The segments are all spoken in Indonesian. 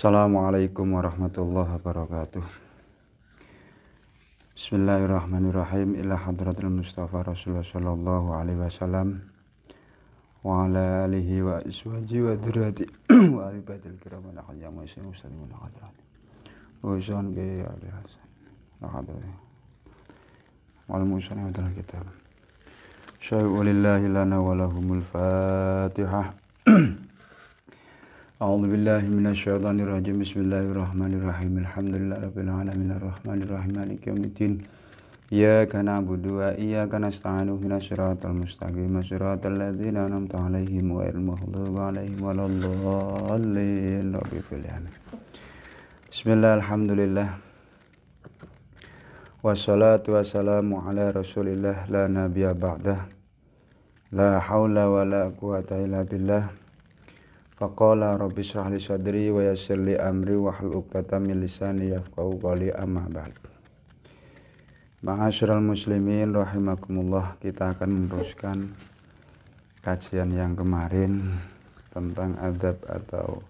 Assalamualaikum warahmatullahi wabarakatuh. Bismillahirrahmanirrahim. Ila hadratil Mustafa Rasulullah sallallahu alaihi wasallam wa ala alihi wa iswaji wa durati wa alibatil kiram wa hayyam wa isin muslimin wa hadrat wa isan bi abi hasan wa hadrat wal musanna wa kitab syai'u lillahi lana wa lahumul fatihah. A'udzu billahi minasyaitonir rajim. Bismillahirrahmanirrahim. Alhamdulillahirabbil alamin arrahmanirrahim maliki yaumiddin. Iyyaka na'budu wa iyyaka nasta'in ihdinas siratal mustaqim siratal ladzina an'amta 'alaihim ghairil maghdubi 'alaihim waladdallin. Bismillah, alhamdulillah. Wassalatu wassalamu ala Rasulillah la nabiyya ba'dah. La haula wala quwwata illa billah. Faqala rabbi shrah li sadri wa yassir li amri wahlul 'uqdatam min lisani yafqahu qawli, amma ba'd. Ma'asyiral muslimin rahimakumullah, kita akan meneruskan kajian yang kemarin tentang adab atau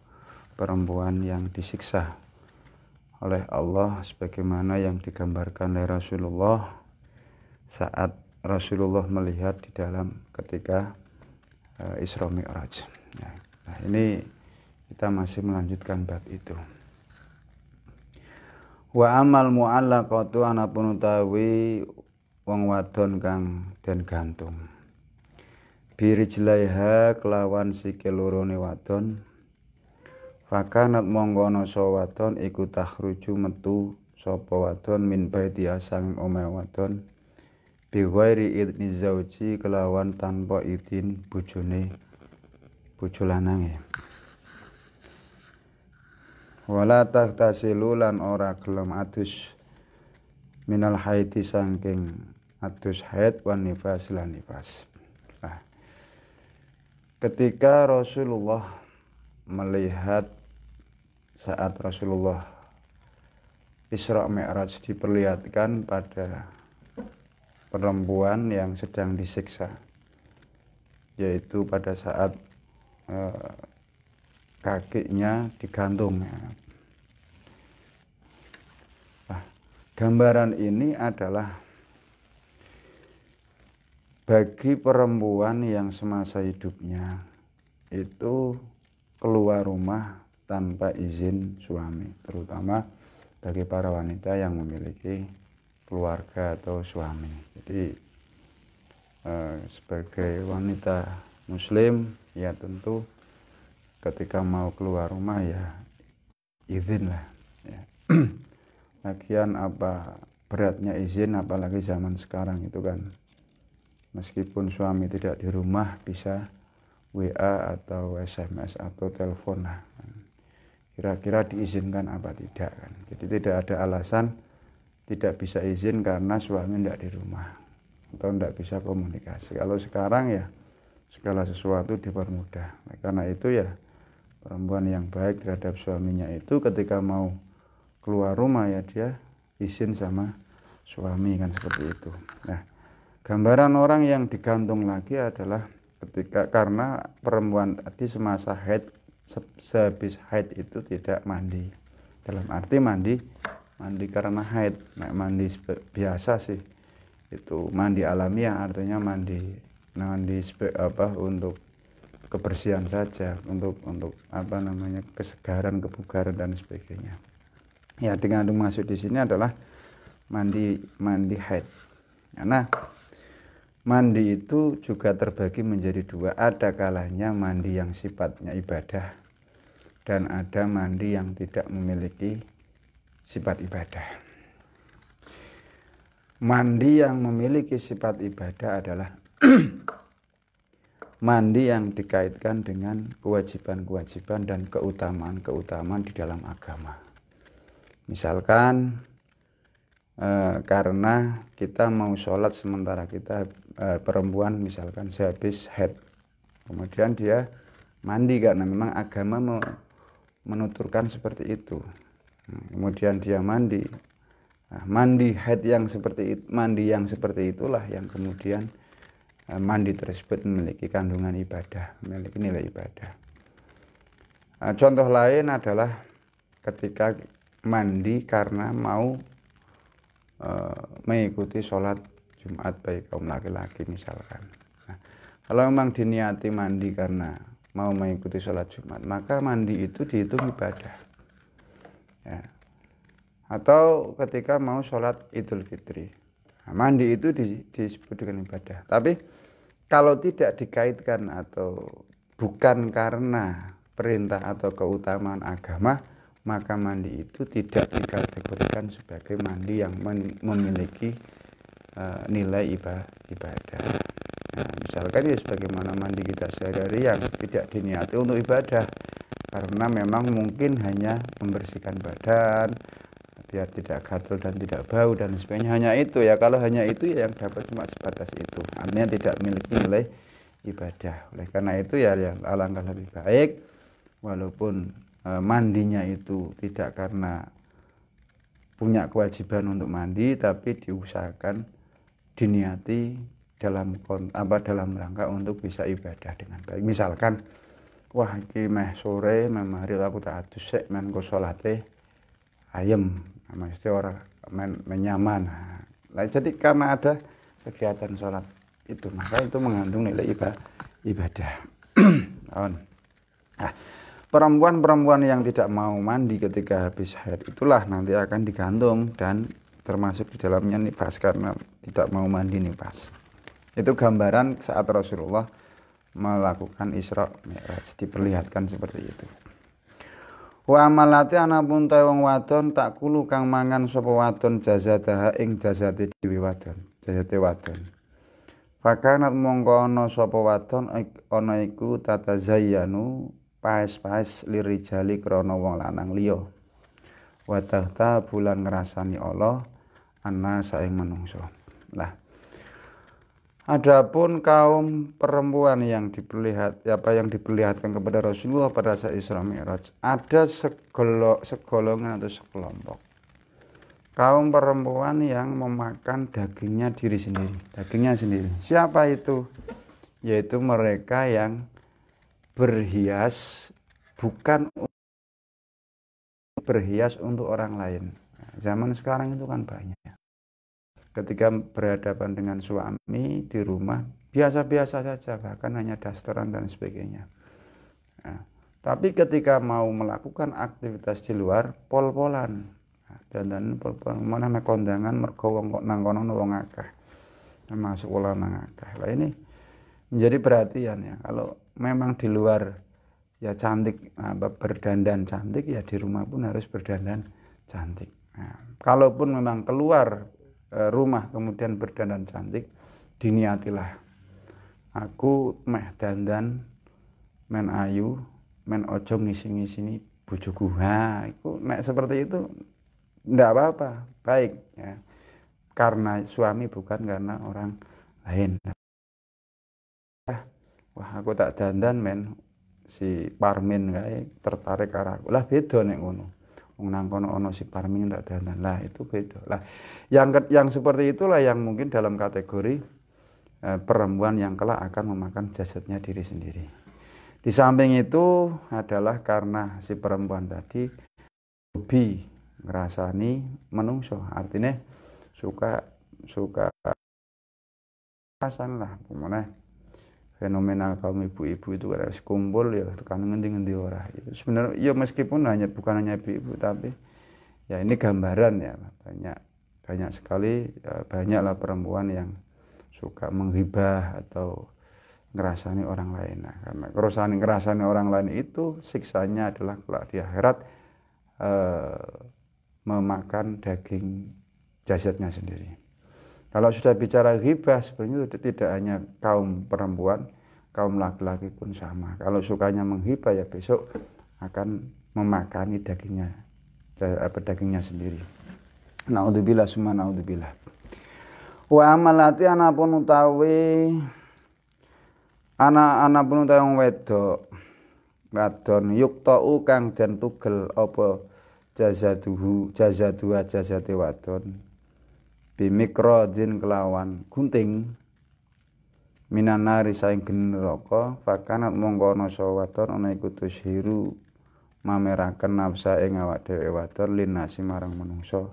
perempuan yang disiksa oleh Allah sebagaimana yang digambarkan oleh Rasulullah saat Rasulullah melihat di dalam ketika Isra Mi'raj. Nah, ini kita masih melanjutkan bab itu. Wa amal mu'allaqatu anapun utawi wong wadon kang den gantung. Birijlaiha kelawan sikil lorone wadon. Fakanat mongkono so wadon iku takhruju metu sapa wadon min baiti asang omahe wadon. Bi ghairi idni zauji kelawan tanpa izin bojone bojo lanange. Wala taghtasilu lan ora gelem adus minal haidi saking adus haid wan nifas lan nifas. Nah, ketika Rasulullah melihat saat Rasulullah Isra Mi'raj diperlihatkan pada perempuan yang sedang disiksa, yaitu pada saat kakinya digantung. Nah, gambaran ini adalah bagi perempuan yang semasa hidupnya itu keluar rumah tanpa izin suami, terutama bagi para wanita yang memiliki keluarga atau suami. Jadi sebagai wanita muslim, ya tentu ketika mau keluar rumah ya izin lah ya. Lagian apa beratnya izin, apalagi zaman sekarang itu kan, meskipun suami tidak di rumah bisa WA atau SMS atau telepon lah. Kira-kira diizinkan apa tidak kan. Jadi tidak ada alasan tidak bisa izin karena suami tidak di rumah atau tidak bisa komunikasi. Kalau sekarang ya segala sesuatu dipermudah. Nah, karena itu ya perempuan yang baik terhadap suaminya itu ketika mau keluar rumah ya dia izin sama suami kan, seperti itu. Nah, gambaran orang yang digantung lagi adalah ketika karena perempuan tadi semasa haid, sehabis haid itu tidak mandi. Dalam arti mandi karena haid. Nah, mandi biasa sih itu mandi alamiah, artinya mandi untuk kebersihan saja, untuk kesegaran, kebugaran dan sebagainya. Ya, dengan maksud di sini adalah mandi haid. Karena mandi itu juga terbagi menjadi dua. Ada kalanya mandi yang sifatnya ibadah dan ada mandi yang tidak memiliki sifat ibadah. Mandi yang memiliki sifat ibadah adalah mandi yang dikaitkan dengan kewajiban-kewajiban dan keutamaan-keutamaan di dalam agama. Misalkan karena kita mau sholat sementara kita perempuan misalkan sehabis haid, kemudian dia mandi karena memang agama menuturkan seperti itu. Kemudian dia mandi. Nah, mandi yang seperti itulah yang kemudian mandi tersebut memiliki kandungan ibadah, memiliki nilai ibadah. Contoh lain adalah ketika mandi karena mau mengikuti sholat Jumat baik kaum laki-laki misalkan. Nah, kalau memang diniati mandi karena mau mengikuti sholat Jumat, maka mandi itu dihitung ibadah. Ya. Atau ketika mau sholat Idul Fitri, nah, mandi itu disebut dengan ibadah. Tapi kalau tidak dikaitkan atau bukan karena perintah atau keutamaan agama, maka mandi itu tidak dikategorikan sebagai mandi yang memiliki nilai ibadah. Nah, misalkan ya sebagaimana mandi kita sehari-hari yang tidak diniati untuk ibadah, karena memang mungkin hanya membersihkan badan biar tidak gatal dan tidak bau dan sebagainya, hanya itu ya. Kalau hanya itu ya yang dapat cuma sebatas itu, artinya tidak memiliki nilai ibadah. Oleh karena itu ya alangkah lebih baik walaupun mandinya itu tidak karena punya kewajiban untuk mandi, tapi diusahakan diniati dalam rangka untuk bisa ibadah dengan baik. Misalkan wah iki meh sore mari aku tak adus sik men go salate ayem, mesti orang menyaman. Nah, jadi karena ada kegiatan sholat itu, maka itu mengandung nilai ibadah. Nah, perempuan-perempuan yang tidak mau mandi ketika habis haid itulah nanti akan digantung dan termasuk di dalamnya nifas karena tidak mau mandi nifas. Itu gambaran saat Rasulullah melakukan Isra Mi'raj, diperlihatkan seperti itu. Wa amalati anapun ta wong wadon tak kulu kang mangan sapa wadon jazadaha ing jazate dhewe wadon, jazate wadon. Fakanat mongko ana sapa wadon ana iku tatazayyanu paes-paes lirijali krana wong lanang liya. Wa tahta bulan ngrasani Allah ana saing manungsa. Lah adapun kaum perempuan yang diperlihatkan kepada Rasulullah pada saat Isra Mi'raj, ada segolongan atau sekelompok kaum perempuan yang memakan dagingnya sendiri. Siapa itu? Yaitu mereka yang berhias bukan berhias untuk orang lain. Nah, zaman sekarang itu kan banyak. Ketika berhadapan dengan suami di rumah biasa-biasa saja, bahkan hanya dasteran dan sebagainya. Nah, tapi ketika mau melakukan aktivitas di luar, pol-polan. Dan pol-polan mana mek kondangan mergo wong kok nang kono wong akeh. Masuk pola nang akeh. Lah ini menjadi perhatian ya. Kalau memang di luar ya cantik, berdandan cantik, ya di rumah pun harus berdandan cantik. Nah, kalaupun memang keluar rumah kemudian berdandan cantik, diniatilah aku meh dandan men ayu men ojo ngisi-ngisini bojoku. Nah, itu nek seperti itu ndak apa-apa, baik ya. Karena suami bukan karena orang lain. Wah, aku tak dandan men si Parmin kae tertarik karo aku. Lah beda nek ngono. Wong nang kono ana si Parmin tak dandan. Lah itu beda. Lah yang seperti itulah yang mungkin dalam kategori perempuan yang kelak akan memakan jasadnya diri sendiri. Di samping itu adalah karena si perempuan tadi hobi ngrasani menungso, artinya suka rasan lah, pemene fenomena kaum ibu-ibu itu kan harus kumpul ya tekan ngendi-ngendi ora. Sebenarnya ya meskipun bukan hanya ibu-ibu, tapi ya ini gambaran ya, banyak sekali ya, banyaklah perempuan yang suka menghibah atau ngerasani orang lain. Nah, karena ngerasani orang lain itu siksanya adalah kelak di akhirat memakan daging jasadnya sendiri. Kalau sudah bicara ghibah, sebenarnya itu tidak hanya kaum perempuan, kaum laki-laki pun sama. Kalau sukanya menghibah ya besok akan memakani dagingnya sendiri. Naudzubillah summa naudzubillah. Wa amalati anapun utawi anapun utawi wong wedok wadon yuktau kang den tugel apa jazadua jazate wadon bimikrodin kelawan gunting minanari saing geni neraka fakanat mongko ana sawadon ana iku tushiru mameraken nafsa ing awak dhewe wadon linasi marang manungsa,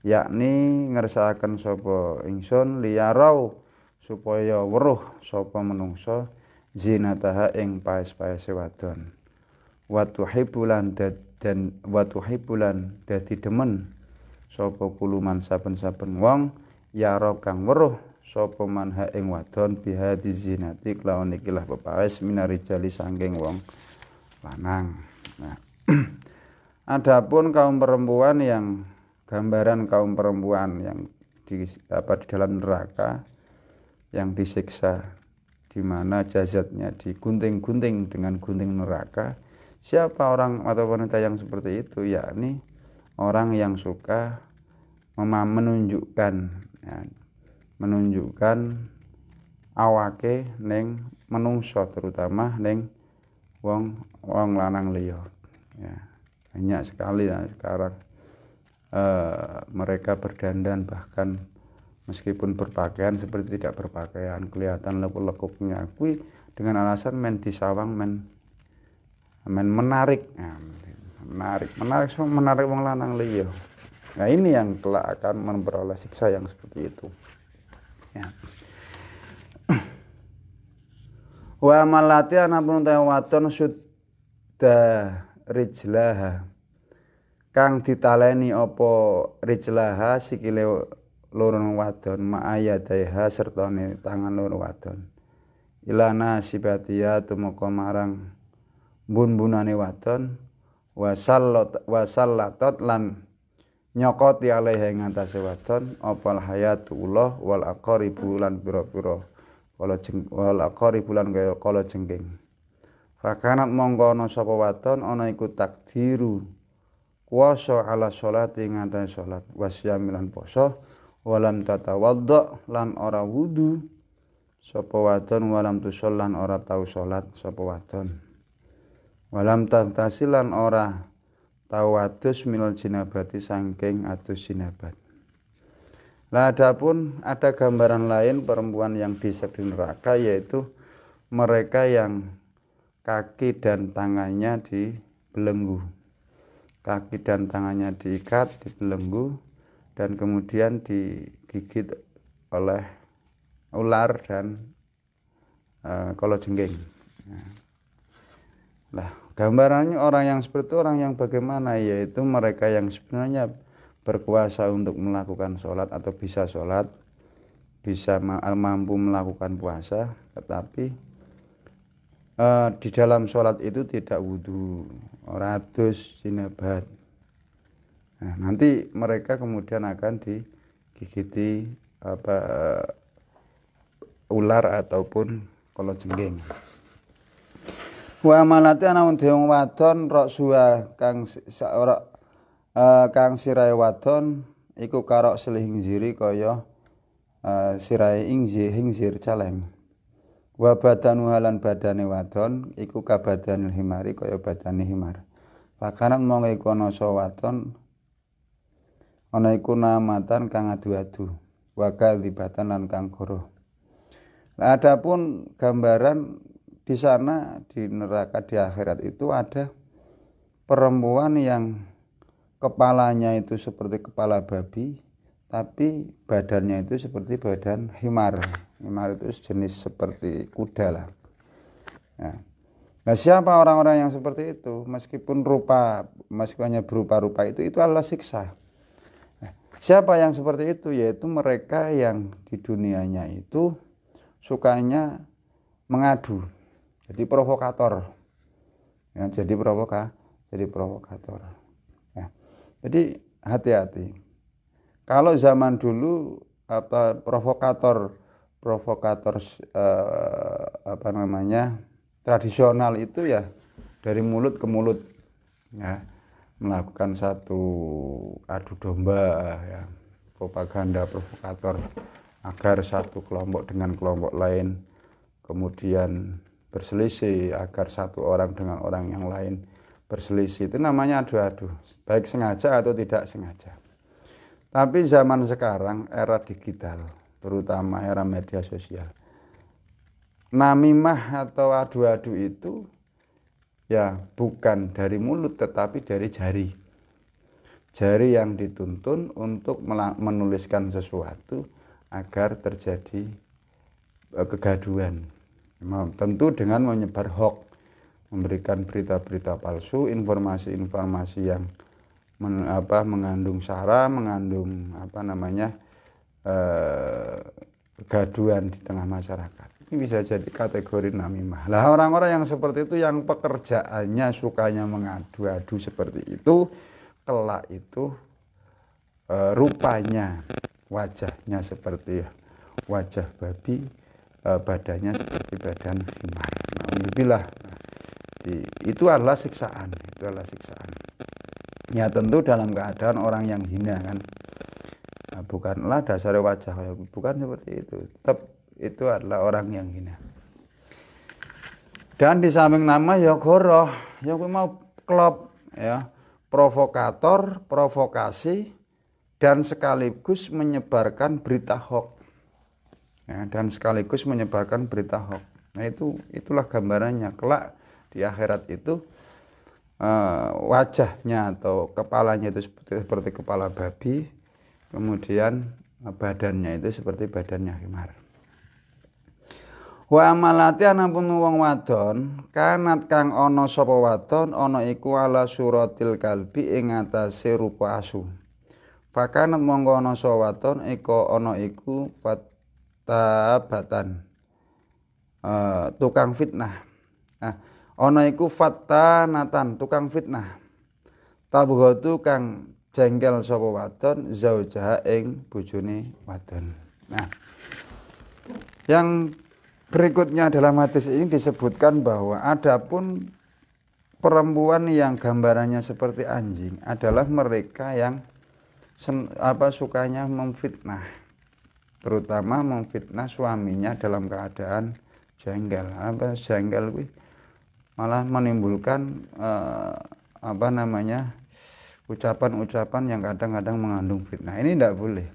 yakni ngersakaken sapa ingsun liyarau supaya weruh sapa manungsa zinataha ing paes-paese wadon. Wa tuhibbulan dadi demen sapa kuluman saben-saben wong yara kang weruh sapa manha ing wadon bihadi zinati kelawan ikilah pepaes minarijali sangking wong lanang. Nah, adapun kaum perempuan yang gambaran kaum perempuan yang di dalam neraka yang disiksa, di mana jasadnya digunting-gunting dengan gunting neraka. Siapa orang atau wanita yang seperti itu? Yakni orang yang suka menunjukkan awake ning menungso, terutama ning wong lanang liya. Ya, banyak sekali ya sekarang mereka berdandan, bahkan meskipun berpakaian seperti tidak berpakaian, kelihatan lekuk-lekuknya kuwi dengan alasan men disawang men menarik. Menarik wong lanang liya. Nah, ini yang kelak akan memperoleh siksa yang seperti itu. Ya. Wa malati anapun ta wadon sudah rijlaha kang ditaleni apa rijlaha sikile loro wadon ma'ayadaiha sertane tangan loro wadon ilana sibatiya tumeka marang bun-bunane wadon wasallatot lan nyokoti alaiha ing atase wadon opal hayatullah wal aqaribu lan pira-pira wal aqaribu lan kala jengking. Fakanat mongko ana sapa wadon ana iku takdiru kuwasa ala sholati ing atase salat wasyamilan poso walam tatawaddo lan ora wudu sapa wadon walam tusol lan ora tau salat sapa wadon walam tasilan ora tau adus minal jinabati saking adus jinabat. Lah adapun ada gambaran lain perempuan yang diseksa di neraka, yaitu mereka yang kaki dan tangannya dibelenggu. Kaki dan tangannya diikat, dibelenggu, dan kemudian digigit oleh ular dan kalajengking. Nah, gambarannya orang yang seperti itu orang yang bagaimana, yaitu mereka yang sebenarnya berkuasa untuk melakukan sholat atau bisa sholat, bisa mampu melakukan puasa, tetapi di dalam sholat itu tidak wudu, ratus jinabat. Nah, nanti mereka kemudian akan digigiti ular ataupun kalajengking. Wa malati ana wong wadon roksuha kang sirahe wadon iku karok selihing ziri kaya sirahe hingzir caleng. Wa badanu halan badane wadon iku kabadanil himari kaya badane himar. Pakanat mongko iku ana wadon ana iku namatan kang adu-adu wa kalibatan lan kang goroh. Nah, adapun gambaran di sana di neraka di akhirat itu ada perempuan yang kepalanya itu seperti kepala babi, tapi badannya itu seperti badan himar. Himar itu jenis seperti kuda lah. Nah, siapa orang-orang yang seperti itu? Meskipun hanya berupa-rupa itu adalah siksa. Nah, siapa yang seperti itu? Yaitu mereka yang di dunianya itu sukanya mengadu, jadi provokator. Ya, jadi provokator. Ya. Jadi hati-hati. Kalau zaman dulu provokator tradisional itu ya dari mulut ke mulut, ya, melakukan satu adu domba, ya, propaganda provokator agar satu kelompok dengan kelompok lain kemudian berselisih, agar satu orang dengan orang yang lain berselisih. Itu namanya adu-adu, baik sengaja atau tidak sengaja. Tapi zaman sekarang era digital, terutama era media sosial, namimah atau adu-adu itu ya bukan dari mulut tetapi dari jari. Jari yang dituntun untuk menuliskan sesuatu agar terjadi kegaduhan. Tentu dengan menyebar hoax, memberikan berita-berita palsu, informasi-informasi yang mengandung sara, mengandung kegaduhan di tengah masyarakat. Ini bisa jadi kategori namimah. Lah orang-orang yang seperti itu, yang pekerjaannya sukanya mengadu-adu seperti itu, kelak itu rupanya wajahnya seperti wajah babi, badannya seperti badan himar. Alhamdulillah. Itu adalah siksaan, Ya tentu dalam keadaan orang yang hina kan. Nah, bukanlah dasar wajah, bukan seperti itu. Tetap itu adalah orang yang hina. Dan di samping nama ya goroh, ya mau klop, ya provokator, provokasi, dan sekaligus menyebarkan berita hoax. Ya, dan sekaligus menyebarkan berita hoax. Nah itulah gambarannya. Kelak di akhirat itu wajahnya atau kepalanya itu seperti kepala babi, kemudian badannya itu seperti badannya himar. Wa amalati anapun wong wadon kanat kang ana sapa wadon ana iku ala suratil kalbi ing atase rupa asu. Fakanat mongko ana sapa wadon eko ana iku fatabatan tukang fitnah. Nah, ana iku fattanatan tukang fitnah. Tabghatu kang jengkel sapa wadon zaujaha ing bojone wadon. Nah, yang berikutnya dalam hadis ini disebutkan bahwa adapun perempuan yang gambarannya seperti anjing adalah mereka yang sukanya memfitnah, terutama memfitnah suaminya dalam keadaan jengkel. Jengkel malah menimbulkan ucapan-ucapan yang kadang-kadang mengandung fitnah. Ini tidak boleh.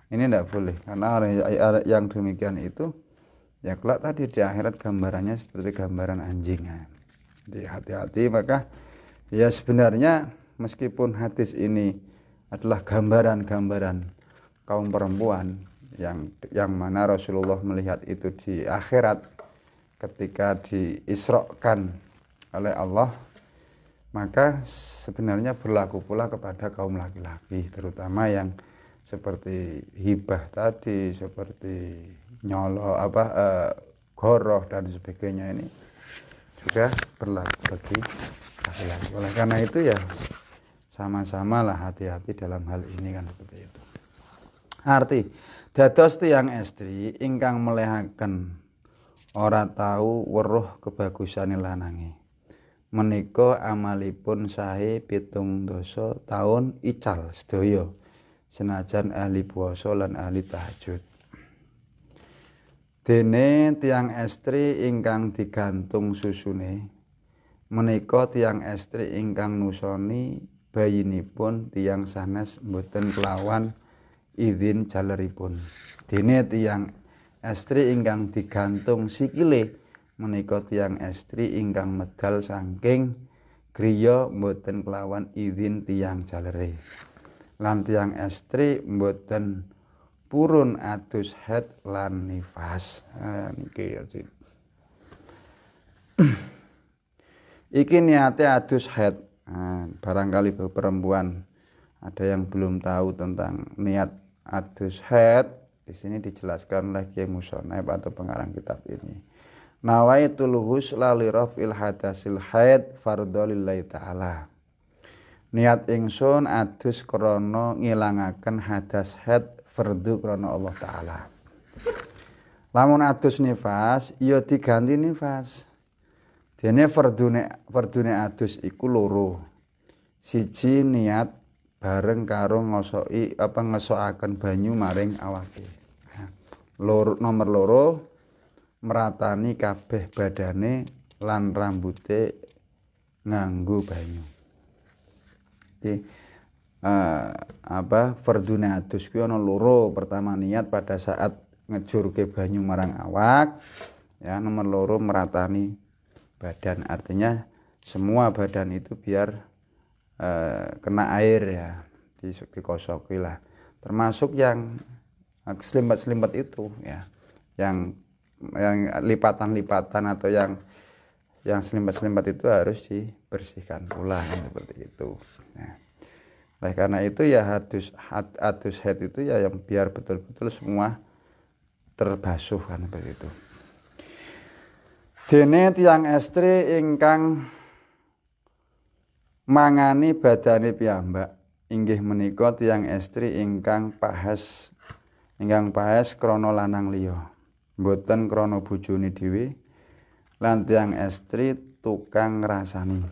Ini tidak boleh, karena orang yang demikian itu ya kelak tadi di akhirat gambarannya seperti gambaran anjing. Jadi hati-hati. Maka ya sebenarnya meskipun hadis ini adalah gambaran-gambaran kaum perempuan yang mana Rasulullah melihat itu di akhirat ketika diisrokan oleh Allah, maka sebenarnya berlaku pula kepada kaum laki-laki, terutama yang seperti hibah tadi, seperti nyolo, goroh dan sebagainya, ini juga berlaku bagi laki-laki. Oleh karena itu ya sama-samalah hati-hati dalam hal ini kan, seperti itu. Arti dados tiyang estri ingkang melehaken ora tahu weruh kebagusane lanange, menika amalipun sae 70 taun ical sedaya, senajan ahli puasa lan ahli tahajud. Dene tiang estri ingkang digantung susune menika tiang estri ingkang nusoni bayinipun tiang sanes mboten kelawan izin jaleripun. Dene tiang estri ingkang digantung sikile menika tiang estri ingkang medal saking griya mboten kelawan izin tiang jalere. Lan tiang estri mboten purun adus haid lan nifas. Niki ya sih. Iki niate adus haid. Barangkali perempuan ada yang belum tahu tentang niat adus haid. Di sini dijelaskan oleh Kiai Musoneb atau pengarang kitab ini. Nawaitul husla li raf'il hadasil haid fardhu lillahi ta'ala. Niat ingsun adus krana ngilangaken hadas haid fardhu krana Allah taala. Lamun adus nifas ya diganti nifas. Dene fardune adus iku loro. Siji niat bareng karo ngesokaken banyu maring awake. Nomor loro meratani kabeh badane lan rambute nganggo banyu. Jadi fardune adus kuwi ana loro. Pertama niat pada saat ngejurke banyu marang awak, ya. Nomor loro meratani badan, artinya semua badan itu biar kena air ya, dikosoki lah, termasuk yang selimpat-selimpat itu ya, yang lipatan-lipatan atau yang selimpat-selimpat itu harus dibersihkan pula seperti itu. Nah, karena itu ya hadus haid itu ya yang biar betul-betul semua terbasuh kan seperti itu. Dene tiyang estri ingkang mangani badane piyambak inggih menika tiyang estri ingkang pahes krana lanang liya, mboten krana bojone dhewe, lan tiyang estri tukang ngrasani.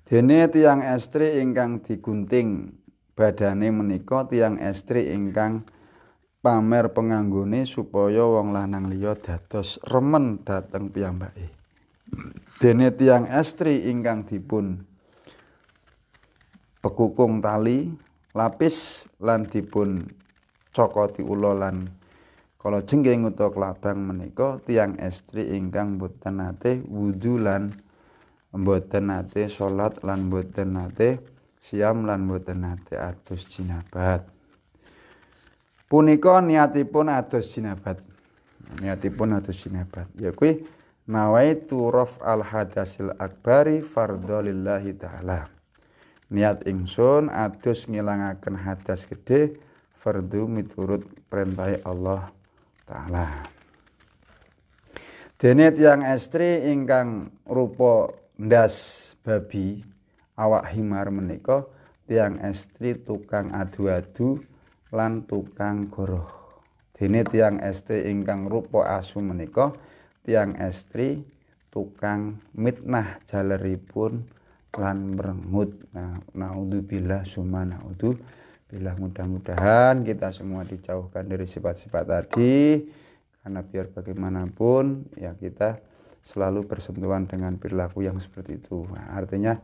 Dene tiyang estri ingkang digunting badane menika tiyang estri ingkang pamer penganggone supaya wong lanang liya dados remen dhateng piyambake. Dene tiyang estri ingkang dipun bekukung tali lapis lan dipun cokoti ula lan kala jengging utawa klabang menika tiyang estri ingkang boten nate wudu lan boten nate salat lan boten nate siam lan boten nate adus jinabat. Punika niatipun adus jinabat. Ya kuwi nawaitu raf al hadasil akbari fardhu lillahi taala. Niat ingsun adus ngilangaken hadas gedhe fardhu miturut perintah Allah taala. Dene tiyang estri ingkang rupa ndas babi awak himar menika tiyang estri tukang adu-adu lan tukang goroh. Dene tiyang estri ingkang rupa asu menika tiyang estri tukang mitnah jaleripun lan merengut. Nah, naudzubillah summa naudzubillah, mudah-mudahan kita semua dijauhkan dari sifat-sifat tadi, karena biar bagaimanapun ya kita selalu bersentuhan dengan perilaku yang seperti itu. Nah, artinya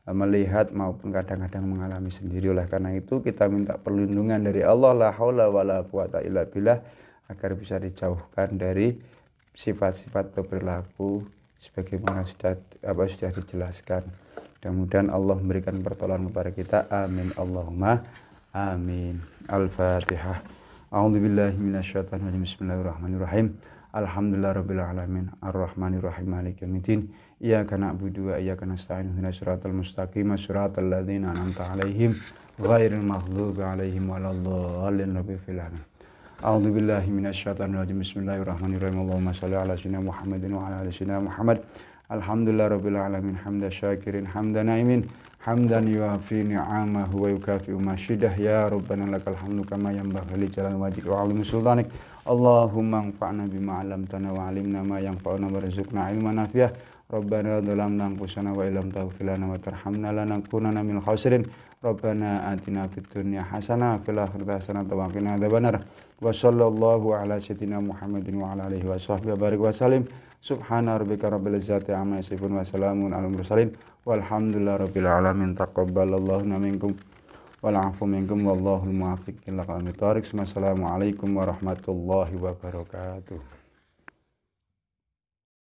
melihat maupun kadang-kadang mengalami sendiri. Oleh karena itu kita minta perlindungan dari Allah, la haula wala quwata illa billah, agar bisa dijauhkan dari sifat-sifat atau perilaku sebagaimana sudah dijelaskan. Mudah-mudahan Allah memberikan pertolongan kepada kita. Amin Allahumma amin. Al-Fatihah. A'udzubillahi minasyaitonir rajim. Bismillahirrahmanirrahim. Alhamdulillahirabbil alamin. Arrahmanirrahim. Maliki yaumiddin. Iyyaka na'budu wa iyyaka nasta'in. Ihdinas siratal mustaqim. Siratal ladzina an'amta 'alaihim ghairil maghdubi 'alaihim waladdallin. Rabbil alamin. A'udzubillahi minasyaitonir rajim. Bismillahirrahmanirrahim. Allahumma shalli 'ala sayyidina Muhammadin wa 'ala ali sayyidina Muhammad. Alhamdulillahirabbil alamin. Hamdan syakirin hamdan na'imin. Hamdan yuafi ni'amahu wa yukafi'u masyidah. Ya Rabbana lakal hamdu kama yanbaghi li jalali wajhika wa 'azimi sultanik. Allahumma anfa'na bima 'allamtana wa 'allimna ma yanfa'una warzuqna ilman nafi'ah. Rabbana dhalamna anfusana wa illam taghfir lana wa tarhamna lanakunanna minal khasirin. Rabbana atina fid dunya hasanah wa fil akhirati hasanah wa qina adzabannar. Wa sallallahu ala sayyidina Muhammadin wa ala alihi wa sahbihi barik wa salim. Subhana rabbika rabbil izzati amma yasifun wa salamun alal mursalin walhamdulillahi rabbil alamin. Taqabbalallahu minkum wal 'afu minkum wallahul muwaffiq ila aqwamit thoriq. Wassalamualaikum warahmatullahi wabarakatuh.